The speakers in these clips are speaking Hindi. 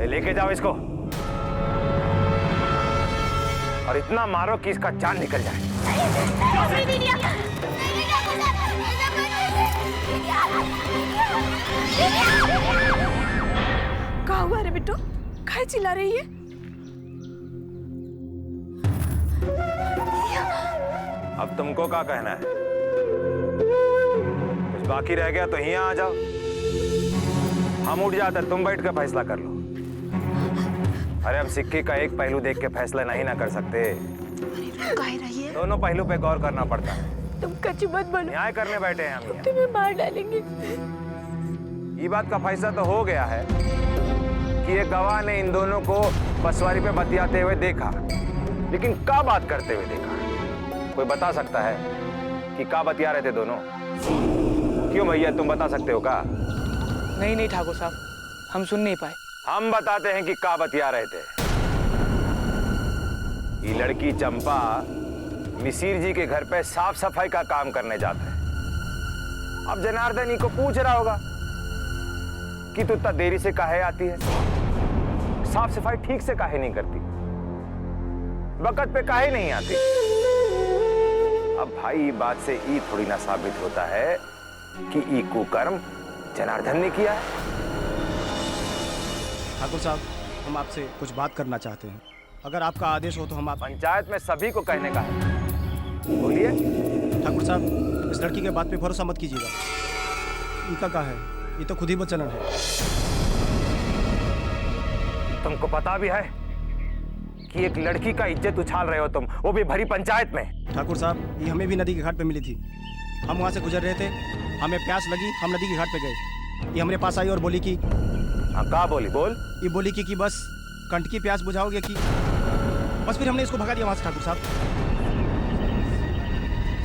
लेके जाओ इसको और इतना मारो कि इसका जान निकल जाए। क्या हुआ रे बिट्टू? काहे चिल्ला रही है? अब तुमको क्या कहना है? कुछ बाकी रह गया तो यहाँ आ जाओ। हम उठ जाते, तुम बैठ कर फैसला कर लो। अरे अब सिक्के का एक पहलू देख के फैसला नहीं ना कर सकते। दोनों पहलू पे गौर करना पड़ता है। तुम कच्ची मत बनो। न्याय करने बैठे हैं हम यहाँ। तुम्हें मार डालेंगे। ये बात का फैसला तो हो गया है कि एक गवाह ने इन दोनों को बसवारी पे बतियाते हुए देखा, लेकिन क्या बात करते हुए देखा? कोई बता सकता है कि क्या बतिया रहे थे दोनों? क्यों भैया, तुम बता सकते हो क्या? नहीं ठाकुर साहब, हम सुन नहीं पाए। हम बताते हैं कि क्या बतिया रहे थे। ये लड़की चंपा मिसिर जी के घर पे साफ सफाई का काम करने जाता है। अब जनार्दन को पूछ रहा होगा कि तू इतना देरी से काहे आती है, साफ सफाई ठीक से काहे नहीं करती, वक्त पे काहे नहीं आती। अब भाई ये बात से ये थोड़ी ना साबित होता है कि ये कुकर्म जनार्दन ने किया है। ठाकुर साहब, हम आपसे कुछ बात करना चाहते हैं। अगर आपका आदेश हो तो हम आप पंचायत में सभी को कहने का है, बोलिए। ठाकुर साहब, इस लड़की के बात पे भरोसा मत कीजिएगा। इनका क्या है, ये तो खुद ही बचन है। तुमको पता भी है कि एक लड़की का इज्जत उछाल रहे हो तुम, वो भी भरी पंचायत में। ठाकुर साहब, ये हमें भी नदी के घाट पे मिली थी। हम वहाँ से गुजर रहे थे, हमें प्यास लगी, हम नदी के घाट पे गए। ये हमारे पास आई और बोली कि क्या बोली? बोल। ये बोली कि बस कंठ की प्यास बुझाओगे कि बस। फिर हमने इसको भगा दिया वहाँ से। ठाकुर साहब,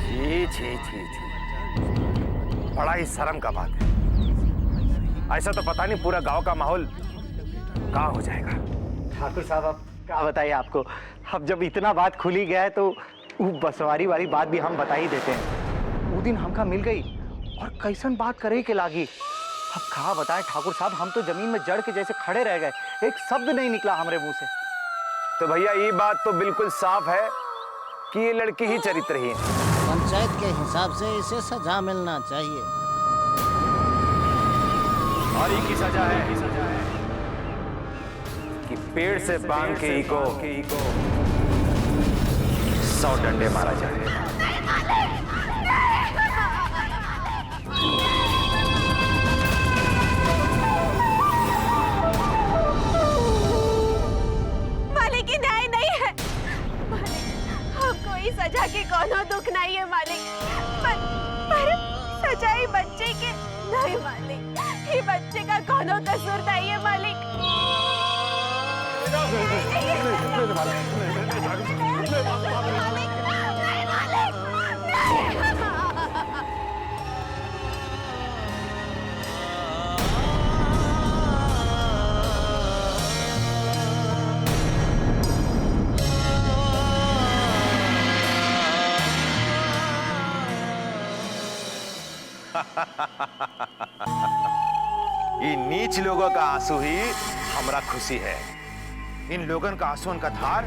छी छी छी छी, बड़ा ही शर्म का बात है। ऐसा तो पता नहीं पूरा गांव का माहौल कहाँ हो जाएगा। ठाकुर साहब, अब क्या बताइए आपको। अब जब इतना बात खुली गया है तो वो बसवारी वाली बात भी हम बता ही देते हैं। वो दिन हमका मिल गई और कैसन बात करे के लागी। अब कहा बताए ठाकुर साहब, हम तो जमीन में जड़ के जैसे खड़े रह गए। एक शब्द नहीं निकला हमारे मुंह से। तो भैया ये बात तो बिल्कुल साफ है कि ये लड़की ही चरित्रहीन है। पंचायत के हिसाब से इसे सजा मिलना चाहिए। और ये की सजा है कि पेड़ से बांध के इको 100 डंडे मारा जाए। मालिक, न्याय नहीं है मालिक। कोई सजा के कोनो दुख नहीं है मालिक, पर सजाई बच्चे के नहीं मालिक। ये बच्चे का कोनो कसूर नहीं है मालिक। ये नीच लोगों का आंसू ही हमरा खुशी है। इन लोगों का आंसू का धार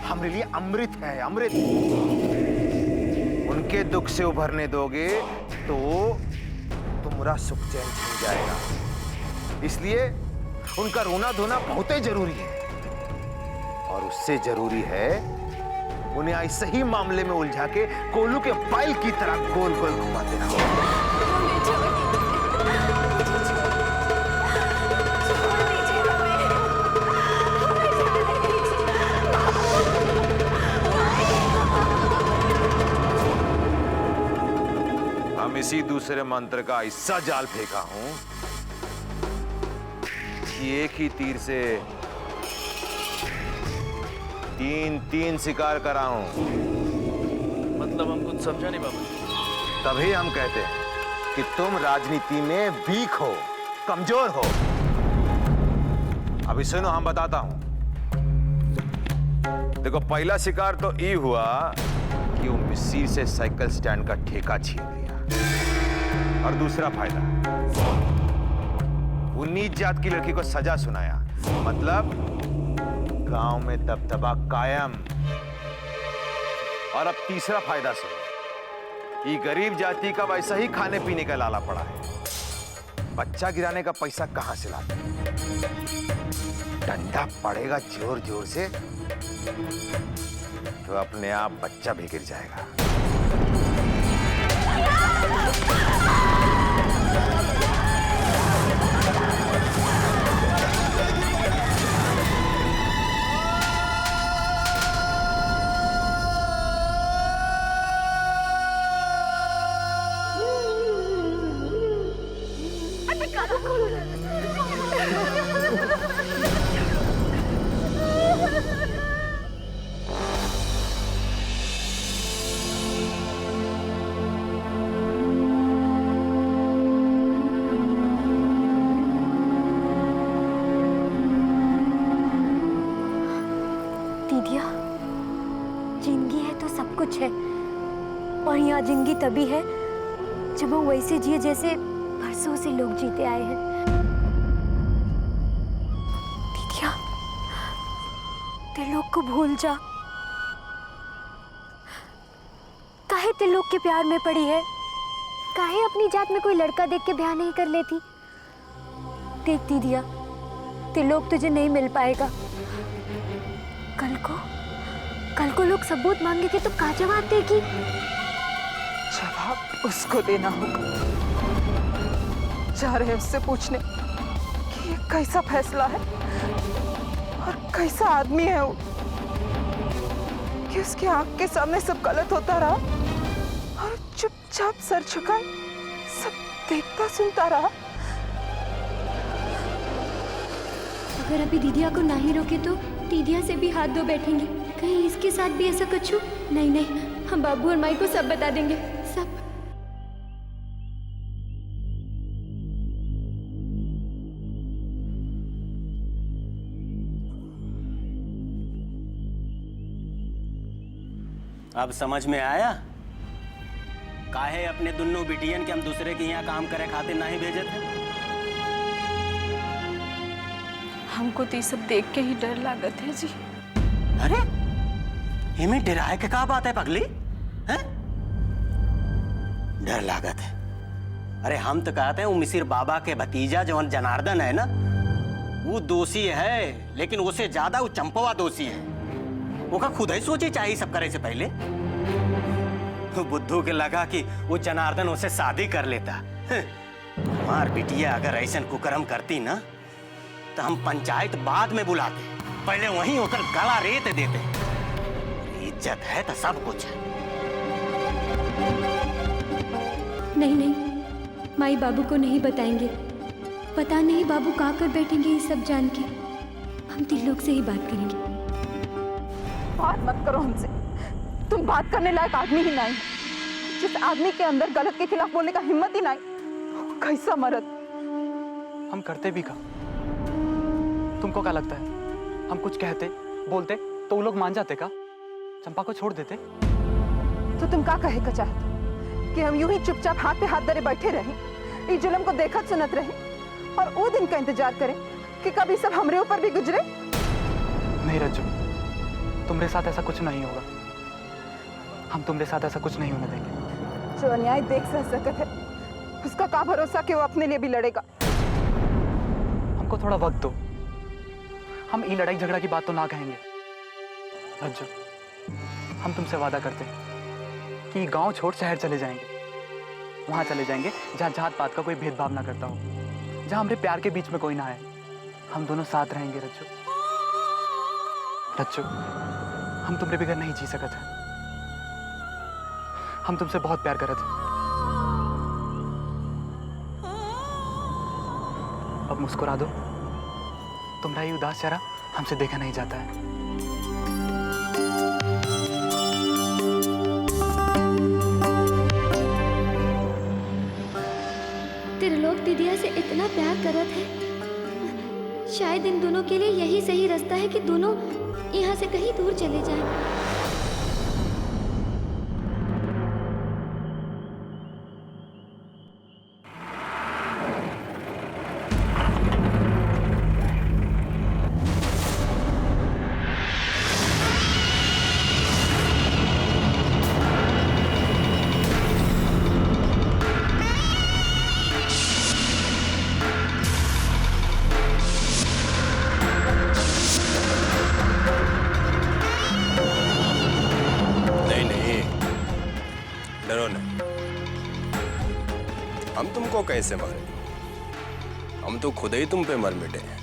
हमारे लिए अमृत है, अमृत। उनके दुख से उभरने दोगे तो तुम्हारा सुख चैन छिन जाएगा। इसलिए उनका रोना धोना बहुत ही जरूरी है, और उससे जरूरी है उन्हें ऐसे ही मामले में उलझा के कोलू के बैल की तरह गोल गोल घुमाते रहो। हम इसी दूसरे मंत्र का ऐसा जाल फेंका हूं कि एक ही तीर से तीन शिकार कराऊं। मतलब हम कुछ समझा नहीं बाबा। तभी हम कहते हैं कि तुम राजनीति में वीक हो, कमजोर हो। अभी सुनो, हम बताता हूं। देखो, पहला शिकार तो ये हुआ कि वो मिसिर से साइकिल स्टैंड का ठेका छीन लिया, और दूसरा फायदा, वो नीच जात की लड़की को सजा सुनाया मतलब गांव में दबदबा कायम। और अब तीसरा फायदा सुनो, ये गरीब जाति का वैसा ही खाने पीने का लाला पड़ा है। बच्चा गिराने का पैसा कहां से लाते? डंडा पड़ेगा जोर जोर से तो अपने आप बच्चा भी गिर जाएगा। दीदिया, जिंदगी है तो सब कुछ है, और यहाँ जिंदगी तभी है जब हम वैसे जिए जैसे बरसों से लोग जीते आए हैं। दीदिया, त्रिलोक को भूल जा। काहे त्रिलोक के प्यार में पड़ी है? काहे अपनी जात में कोई लड़का देख के ब्याह नहीं कर लेती? देख दीदिया, त्रिलोक तुझे नहीं मिल पाएगा। कल को लोग सबूत मांगेंगे तो क्या जवाब देगी? जवाब उसको देना होगा। जा रहे उससे पूछने कि ये कैसा फैसला है और कैसा आदमी है वो, कि उसकी आंख के सामने सब गलत होता रहा और चुपचाप सर झुकाए सब देखता सुनता रहा। अगर अभी दीदिया को ना ही रोके तो दीदिया से भी हाथ धो बैठेंगी। कहीं इसके साथ भी ऐसा कुछ हो? नहीं, हम बाबू और माई को सब बता देंगे, सब। अब समझ में आया काहे अपने दुन्नों बिटियन के हम दूसरे के यहाँ काम करे खातिर नहीं भेजे थे? हमको तो ये सब देख के ही डर लागत है जी। अरे इमें डराए के क्या बात है पगली? हैं? डर लागत है? अरे हम तो कहते हैं वो मिसिर बाबा के भतीजा जवन जनार्दन है ना, वो दोषी है, लेकिन उससे ज्यादा वो चंपवा दोषी है। वो का खुद ही सोची चाहिए सब करे से पहले। वो बुद्धू के लगा कि वो जनार्दन उसे शादी कर लेता। हमार बिटिया अगर ऐसा कुकर्म करती ना तो हम पंचायत बाद में बुलाते, पहले वहीं होकर गला रेत देते। इज्जत है तो सब कुछ है। नहीं, माई बाबू को नहीं बताएंगे। पता नहीं बाबू कहाँ कर बैठेंगे ये सब जान के। हम त्रिलोक से ही बात करेंगे। बात मत करो हमसे, तुम बात करने लायक आदमी ही नहीं। जिस आदमी के अंदर गलत के खिलाफ बोलने का हिम्मत ही नहीं, वो कैसा मर्द। हम करते भी का? तुमको क्या लगता है हम कुछ कहते बोलते तो वो लोग मान जाते का? चंपा को छोड़ देते? तो तुम क्या कहे का चाहते कि हम यूं ही चुपचाप हाथ पे हाथ धरे बैठे रहें, इस जुल्म को देखत सुनत रहें और वो दिन का इंतजार करें कि कभी सब हमरे ऊपर भी गुजरे? नहीं रज्जू, तुम्हारे साथ ऐसा कुछ नहीं होगा। हम तुम्हारे साथ ऐसा कुछ नहीं होने देंगे। जो अन्याय देख सह सकत है उसका क्या भरोसा कि वो अपने लिए भी लड़ेगा? हमको थोड़ा वक्त दो, हम ये लड़ाई झगड़ा की बात तो ना कहेंगे। रज्जू, हम तुमसे वादा करते हैं कि गांव छोड़ शहर चले जाएंगे। वहां चले जाएंगे जहां जात पात का कोई भेदभाव ना करता हो, जहां हमारे प्यार के बीच में कोई ना है। हम दोनों साथ रहेंगे रज्जू। रज्जू, हम तुम्हारे बगैर नहीं जी सकते हैं। हम तुमसे बहुत प्यार करते हैं। अब मुस्कुरा दो, तुम्हारा ये उदास चेहरा हमसे देखा नहीं जाता है। त्रिलोक दीदिया से इतना प्यार करत है, शायद इन दोनों के लिए यही सही रास्ता है कि दोनों यहाँ से कहीं दूर चले जाएं। हमको कैसे मारे? हम तो खुद ही तुम पे मर मिटे हैं।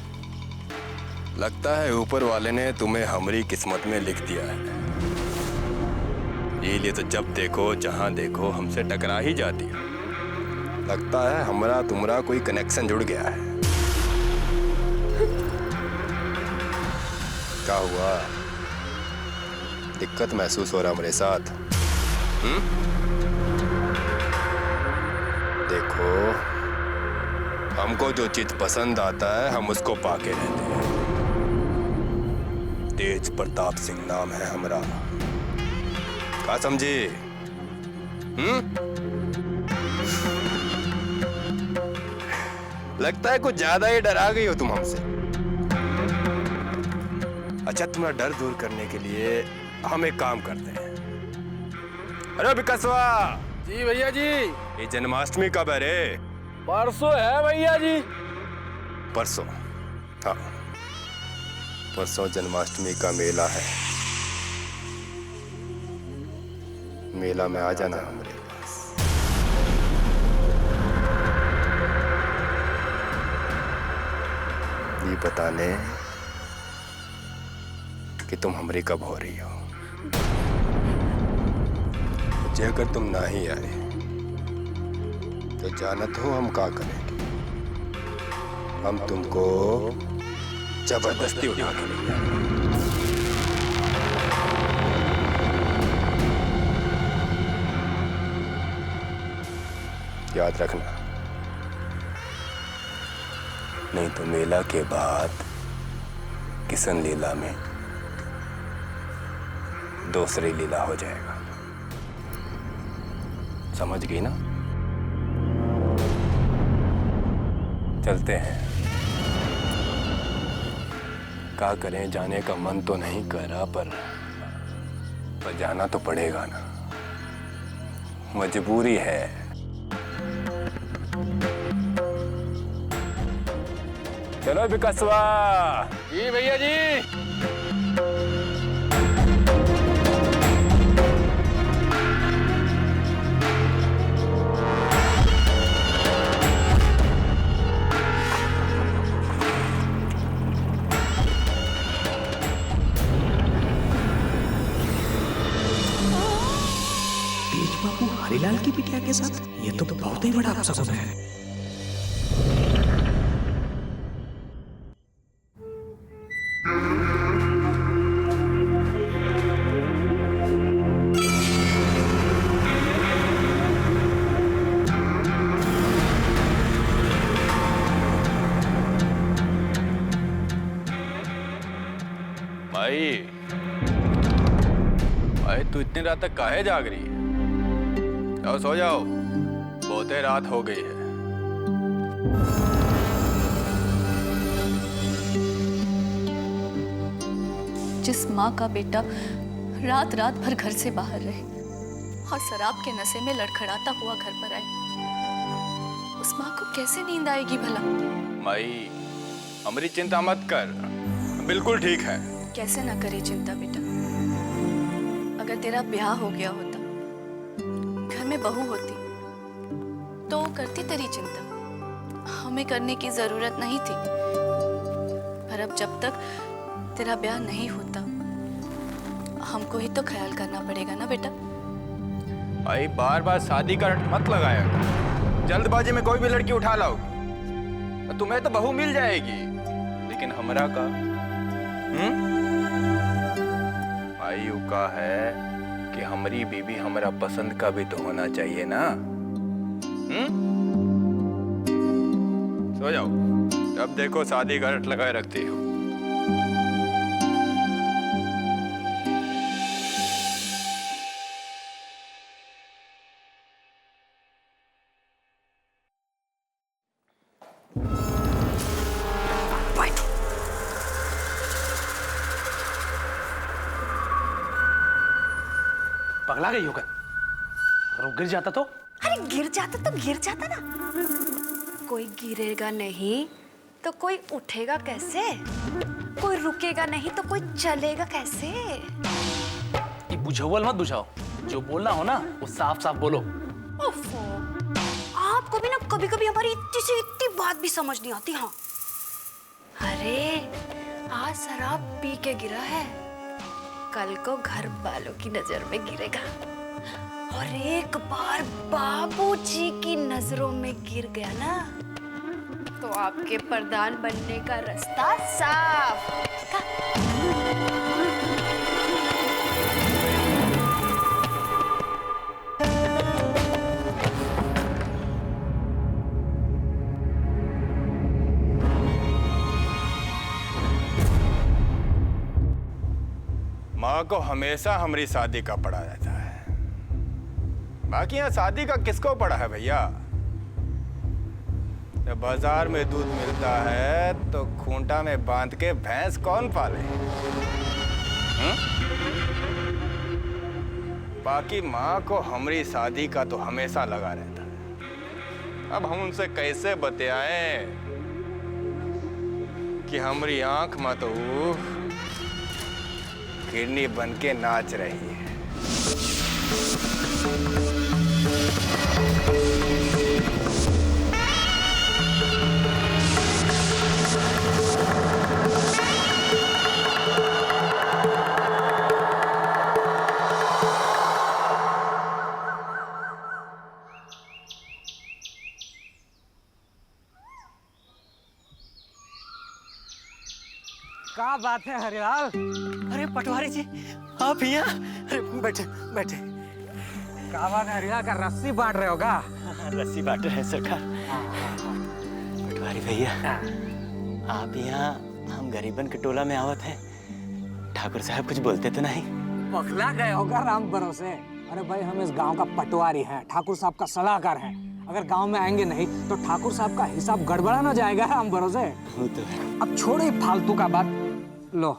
लगता है ऊपर वाले ने तुम्हें हमारी किस्मत में लिख दिया है। ये लिए तो जब देखो जहां देखो हमसे टकरा ही जाती है। लगता है हमारा तुम्हारा कोई कनेक्शन जुड़ गया है। क्या हुआ? दिक्कत महसूस हो रहा मेरे साथ? देखो, हमको जो चीज पसंद आता है हम उसको पाके रहते हैं। तेज प्रताप सिंह नाम है हमारा। क्या समझे? लगता है कुछ ज्यादा ही डरा गई हो तुम हमसे। अच्छा, तुम्हारा डर दूर करने के लिए हम एक काम करते हैं। अरे विकासवा जी भैया जी। ये जन्माष्टमी कब है रे? परसों है भैया जी। परसों? हाँ, परसों जन्माष्टमी का मेला है। मेला में आ जाना हमारे पास। ये बताने कि तुम हमारी कब हो रही हो। मुझे अगर तुम ना ही आए तो जानत हो हम क्या करेंगे। हम तुमको जबरदस्ती उठा के ले जाएंगे। याद रखना, नहीं तो मेला के बाद किशन लीला में दूसरी लीला हो जाएगा। समझ गई ना? चलते हैं। क्या करें, जाने का मन तो नहीं कर रहा, पर जाना तो पड़ेगा ना, मजबूरी है। चलो विकासवा। जी भैया जी। बाबू हरिलाल की बिटिया के साथ? ये तो बहुत ही बड़ा अपशगुन है। भाई, भाई तू इतनी रात तक काहे जाग रही है? जाओ सो जाओ, बहुत ही रात हो गई है। जिस माँ का बेटा रात रात भर घर से बाहर रहे और शराब के नशे में लड़खड़ाता हुआ घर पर आए, उस माँ को कैसे नींद आएगी भला? माई, हमारी चिंता मत कर, बिल्कुल ठीक है। कैसे ना करे चिंता बेटा। अगर तेरा ब्याह हो गया होता, घर में बहू होती, तो करती तेरी चिंता, हमें करने की जरूरत नहीं थी। पर अब जब तक तेरा ब्याह नहीं होता, हमको ही तो ख्याल करना पड़ेगा ना बेटा। भाई बार बार शादी का रट मत लगाया, जल्दबाजी में कोई भी लड़की उठा लाओगी। तुम्हें तो बहू मिल जाएगी, लेकिन हमरा का भाई का है कि हमारी बीबी हमारा पसंद का भी तो होना चाहिए ना। सो जाओ, अब देखो शादी का रट लगाए रखती हो। पगला गई होगा। अगर वो गिर जाता तो? अरे गिर जाता ना। कोई गिरेगा नहीं तो कोई उठेगा कैसे? कोई रुकेगा नहीं तो कोई चलेगा कैसे? ये बुझावल मत बुझाओ, जो बोलना हो ना वो साफ साफ बोलो। ओफो, आपको भी ना कभी कभी हमारी इतनी से इतनी बात भी समझ नहीं आती। हाँ अरे आज शराब पी के गिरा है, कल को घर वालों की नजर में गिरेगा, और एक बार बाबूजी की नजरों में गिर गया ना तो आपके प्रधान बनने का रास्ता साफ। माँ को हमेशा हमारी शादी का पड़ा रहता है, बाकी यहाँ शादी का किसको पड़ा है भैया? जब बाजार में दूध मिलता है तो खूंटा में बांध के भैंस कौन पाले? बाकी माँ को हमारी शादी का तो हमेशा लगा रहता है। अब हम उनसे कैसे बतियाएं कि हमारी आंख में तो हिरनी बन के नाच रही है। क्या बात है हरिलाल? अरे पटवारी जी आप यहाँ? अरे बैठे बैठे। क्या बात है हरिलाल, का रस्सी बांट रहे होगा? रस्सी बांट रहे हैं सरकार। पटवारी भैया आप यहाँ, हम गरीबन के टोला में आवत हैं, ठाकुर साहब कुछ बोलते तो नहीं? पगला गए होगा राम भरोसे। अरे भाई हम इस गांव का पटवारी हैं, ठाकुर साहब का सलाहकार हैं। अगर गांव में आएंगे नहीं तो ठाकुर साहब का हिसाब गड़बड़ा ना जाएगा राम भरोसे। अब छोड़ो ये फालतू का बात। लो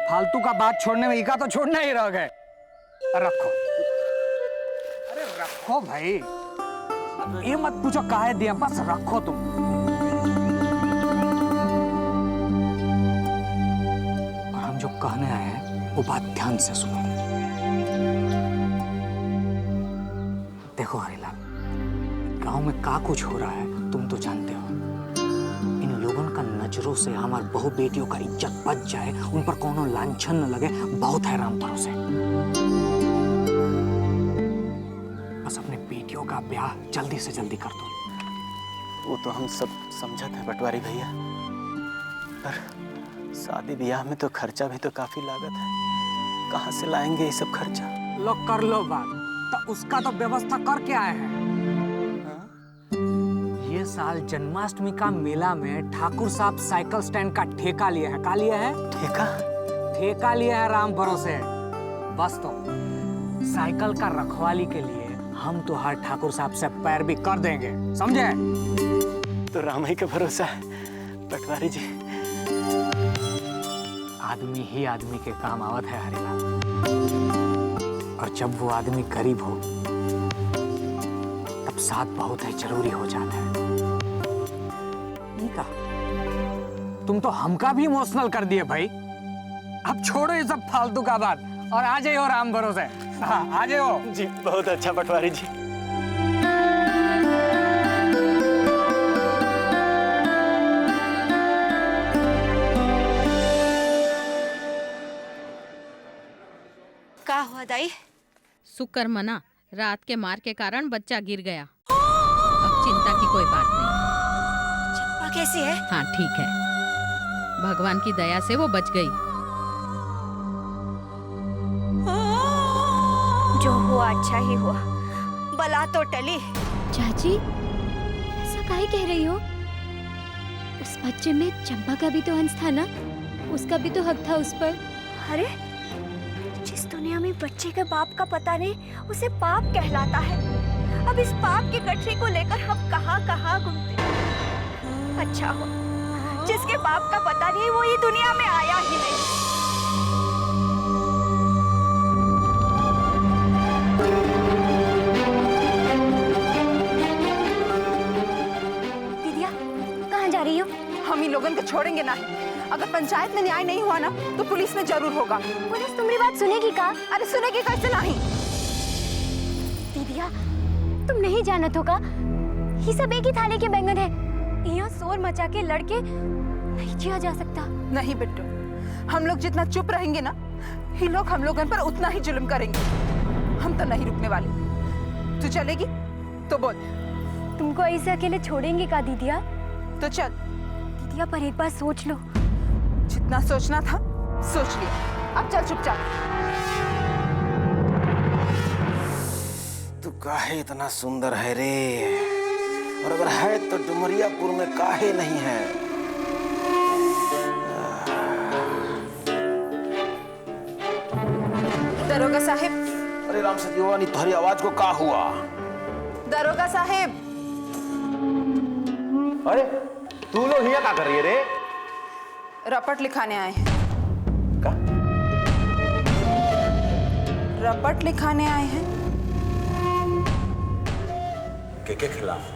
फालतू का बात छोड़ने में इका तो छोड़ना ही रह गए। रखो, अरे रखो भाई, ये मत पूछो काहे दिया, बस रखो तुम। और हम जो कहने आए हैं वो बात ध्यान से सुनो। देखो हरिलाल, गांव में का कुछ हो रहा है तुम तो जानते हो। इन लोगों का नजरों से हमारी बहु बेटियों का इज्जत बच जाए, उन पर कोनो लांछन न लगे, बहुत है राम भरोसे। बस अपने बेटियों का ब्याह जल्दी से जल्दी कर दो। वो तो हम सब समझते हैं पटवारी भैया, पर शादी ब्याह में तो खर्चा भी तो काफी लागत है, कहाँ से लाएंगे ये सब खर्चा? लो कर लो बात, तो उसका तो व्यवस्था करके आए हैं। ये साल जन्माष्टमी का मेला में ठाकुर साहब साइकिल स्टैंड का ठेका लिए हैं। का लिए हैं? ठेका? ठेका लिए हैं राम भरोसे। बस तो साइकिल का रखवाली के लिए हम तो हर ठाकुर साहब से पैर भी कर देंगे, समझे? तो राम ही का भरोसा है पटवारी जी। आदमी ही आदमी के काम आवत है हरिलाल, और जब वो आदमी गरीब हो तब साथ बहुत है जरूरी हो जाता है। तुम तो हमका भी इमोशनल कर दिए भाई। अब छोड़ो ये सब फालतू का बात और आ जाइए राम भरोसे। हाँ आ जाओ जी। बहुत अच्छा पटवारी जी। क्या हुआ दाई? शुक्र मना, रात के मार के कारण बच्चा गिर गया। अब चिंता की कोई बात नहीं। चंपा कैसी है? हाँ ठीक है, भगवान की दया से वो बच गई। जो हुआ अच्छा ही हुआ, बला तो टली। चाची ऐसा काहे कह रही हो? उस बच्चे में चंपा का भी तो अंश था ना, उसका भी तो हक था उस पर। अरे जिस दुनिया में बच्चे के बाप का पता नहीं, उसे पाप कहलाता है। अब इस पाप की गठरी को लेकर हम कहाँ कहाँ घूमते। अच्छा हो जिसके बाप का पता नहीं, वो ये दुनिया में आया ही नहीं। दीदिया कहाँ जा रही हो? हम इन लोगों को छोड़ेंगे नहीं। अगर पंचायत में न्याय नहीं हुआ ना तो पुलिस में जरूर होगा। पुलिस तुम्हारी बात सुनेगी का? अरे सुनेगी कैसे नहीं? दीदिया तुम नहीं जानत होगा, ये सब एक ही थाली के बैंगन है। यहाँ शोर मचा के लड़के नहीं जिया जा सकता। नहीं बिट्टू, हम लोग जितना चुप रहेंगे ना, ये लोग हम लोगों पर उतना ही जुल्म करेंगे। हम तो नहीं रुकने वाले। तू चलेगी तो बोल। तुमको ऐसे अकेले छोड़ेंगे का दीदिया? तो चल। दीदिया पर एक बार सोच लो। जितना सोचना था सोच लिया, अब चल चुपचाप। तू काहे इतना सुंदर है रे, और अगर है तो डुमरियापुर में काहे नहीं है। दरोगा साहिब। अरे राम सजीवानी, तुम्हारी आवाज को का हुआ? दरोगा साहिब। अरे तू लोग यहाँ क्या कर रही है रे? रपट लिखाने आए हैं। का? रपट लिखाने आए हैं। के खिलाफ?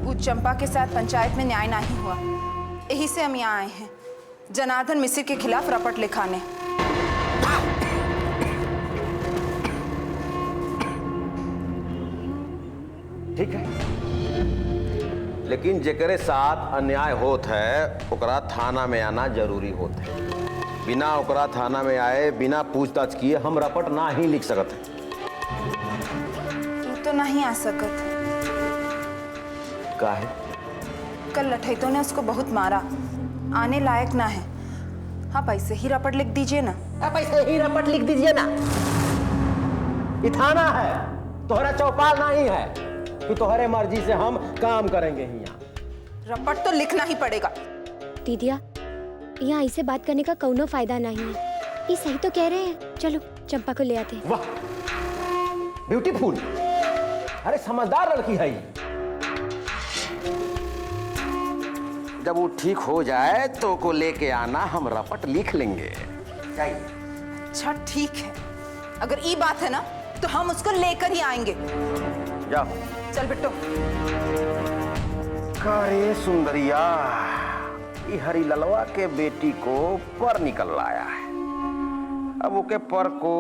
वो चंपा के साथ पंचायत में न्याय नहीं हुआ, यही से हम यहाँ आए हैं जनार्दन मिश्र के खिलाफ रपट लिखाने। ठीक है, लेकिन जेकरे साथ अन्याय होत है ओकरा थाना में आना जरूरी होत है। बिना ओकरा थाना में आए, बिना पूछताछ किए हम रपट ना ही लिख सकते। तू तो नहीं आ सकत। का है? कल लठैतों ने उसको बहुत मारा, आने लायक ना है। आप ऐसे ही रपट लिख दीजिए ना। आप ऐसे ही रपट लिख दीजिए ना। ये थाना है, तोहरा चौपाल नहीं है कि तोहरे मर्जी से हम काम करेंगे यहाँ। रपट तो लिखना ही पड़ेगा। दीदिया, यहाँ ऐसे बात करने का कौनो फायदा नहीं है। ये सही तो कह रहे हैं। चलो चंपा को ले आते हैं। वाह, ब्यूटीफुल। अरे समझदार लड़की है ये। जब वो ठीक हो जाए तो को लेके आना, हम रपट लिख लेंगे। जाइए। अच्छा ठीक है, अगर ये बात है ना तो हम उसको लेकर ही आएंगे। जाओ। चल बिट्टू। अरे सुंदरिया, ये हरी ललवा के बेटी को पर निकल लाया है, अब ओके पर को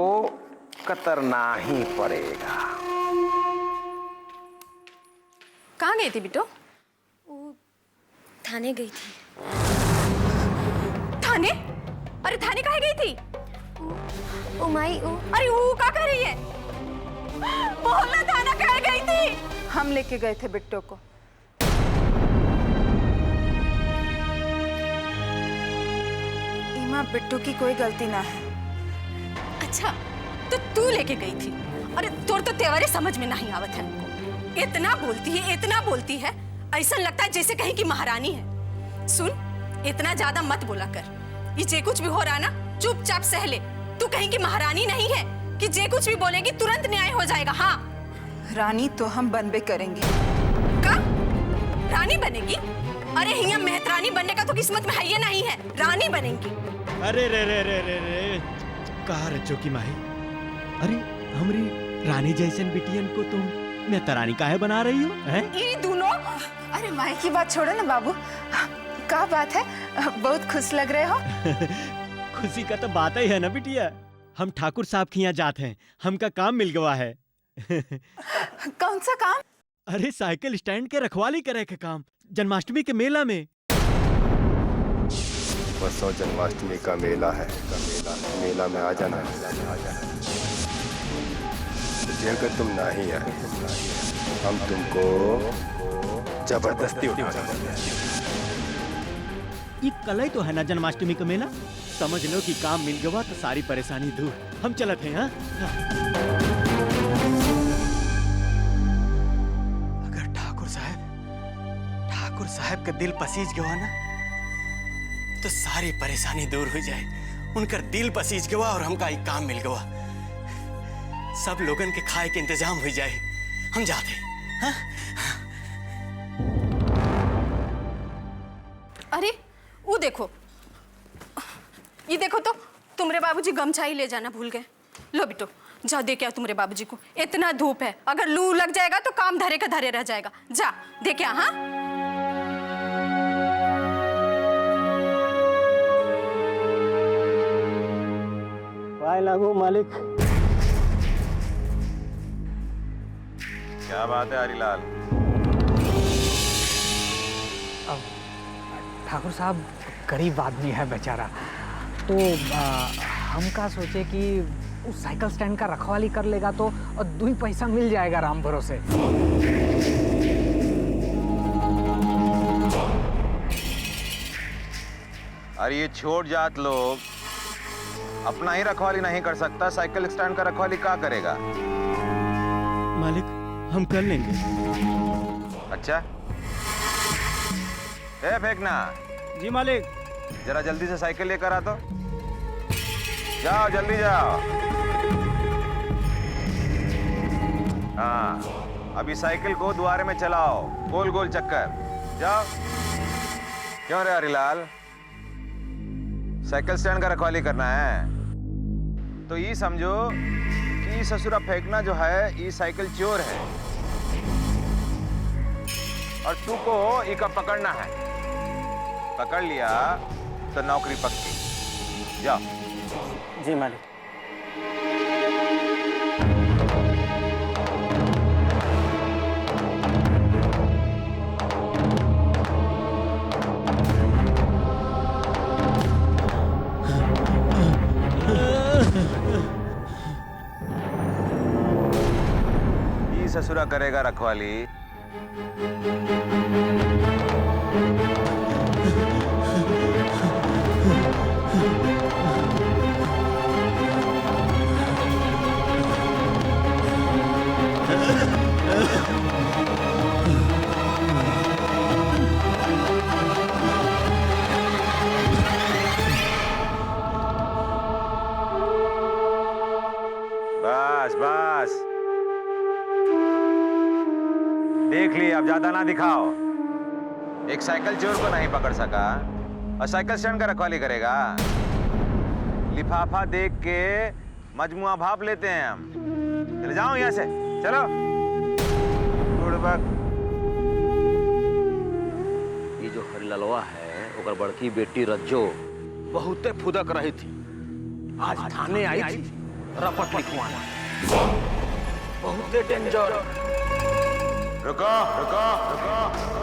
कतरना ही पड़ेगा। कहाँ गई थी बिट्टू? थाने गई थी। थाने? अरे थाने काहे गई थी? ओ माई ओ। अरे वो क्या कर रही है? बोलना, थाना काहे गई थी? हम लेके गए थे बिट्टू को। इमा, बिट्टू की कोई गलती ना है। अच्छा, तो तू लेके गई थी? अरे तोर तो तेवरे समझ में नहीं आवत है हमको। इतना बोलती है, ऐसा लगता है जैसे कहीं की महारानी है। सुन, इतना ज्यादा मत बोला कर। ये जे कुछ भी हो रहा ना, चुपचाप सह ले। तू कहीं की महारानी नहीं है कि जे कुछ भी बोलेगी तुरंत न्याय हो जाएगा। हाँ, रानी तो हम बनबे करेंगे। का? रानी बनेगी? अरे हिया मेहतरानी बनने का तो किस्मत में है ही नहीं है, रानी बनेगी। अरे रे रे रे रे रे, कहा रचो की माही? अरे हमरी रानी जैसन बिटियन को तुम मेहतरानी काहे बना रही हो? हैं? ये दोनों। अरे माई की बात छोड़ो ना बाबू, क्या बात है? बहुत खुश लग रहे हो। खुशी का तो बात ही है ना बिटिया। हम ठाकुर साहब के यहाँ जाते हैं, हमका काम मिल गया है। कौन सा काम? अरे साइकिल स्टैंड के रखवाली करे के काम, जन्माष्टमी के मेला में। परसों जन्माष्टमी का मेला है, मेला में आ जाना। अगर तुम नहीं आए, हम तुमको जबरदस्ती उठाएंगे। ये कल ही तो है ना जन्माष्टमी का मेला। समझ लो कि काम मिल गया तो सारी परेशानी दूर। हम चलते हैं। अगर ठाकुर साहब का दिल पसीज गया ना, तो सारी परेशानी दूर हो जाए। उनका दिल पसीज गया और हमका एक काम मिल गया। सब लोगन के खाए के इंतजाम हो जाए। हम जाते हैं। अरे वो देखो, ये देखो तो, तुमरे बाबूजी गमछा ही ले जाना भूल गए। लो बिट्टू, जा दे के आ तुमरे बाबूजी को। इतना धूप है, अगर लू लग जाएगा तो काम धरे का धरे रह जाएगा। जा दे के आ। हाँ, लागू मालिक। क्या बात है हरीलाल? ठाकुर साहब गरीब आदमी है बेचारा, तो हम का सोचे कि उस साइकिल स्टैंड का रखवाली कर लेगा तो 2 पैसा मिल जाएगा राम भरोसे। अरे ये छोट जात लोग अपना ही रखवाली नहीं कर सकता, साइकिल स्टैंड का रखवाली क्या करेगा? मालिक हम कर लेंगे। अच्छा, ए फेंकना। जी मालिक। जरा जल्दी से साइकिल लेकर आ तो। जाओ जल्दी जाओ। हाँ, अभी साइकिल को द्वारे में चलाओ, गोल गोल चक्कर। जाओ। क्यों रे हरिलाल, साइकिल स्टैंड का रखवाली करना है तो ये समझो कि ससुरा फेंकना जो है ये साइकिल चोर है और तू को इका पकड़ना है। पकड़ लिया तो नौकरी पक्की। जाओ। जी मालिक। ये ससुरा करेगा रखवाली। बस बस, देख ली, अब ज्यादा ना दिखाओ। एक साइकिल चोर को नहीं पकड़ सका और साइकिल स्टैंड का रखवाली करेगा। लिफाफा देख के मजमुआ भाप लेते हैं हम। चले जाओ यहाँ से, चलो। ये जो हरिललवा है ओकर बड़की बेटी रज्जो बहुते फुदक रही थी, आज थाने आई थी रपट लिखवाना। बहुते डेंजर। रुको रुको रुको।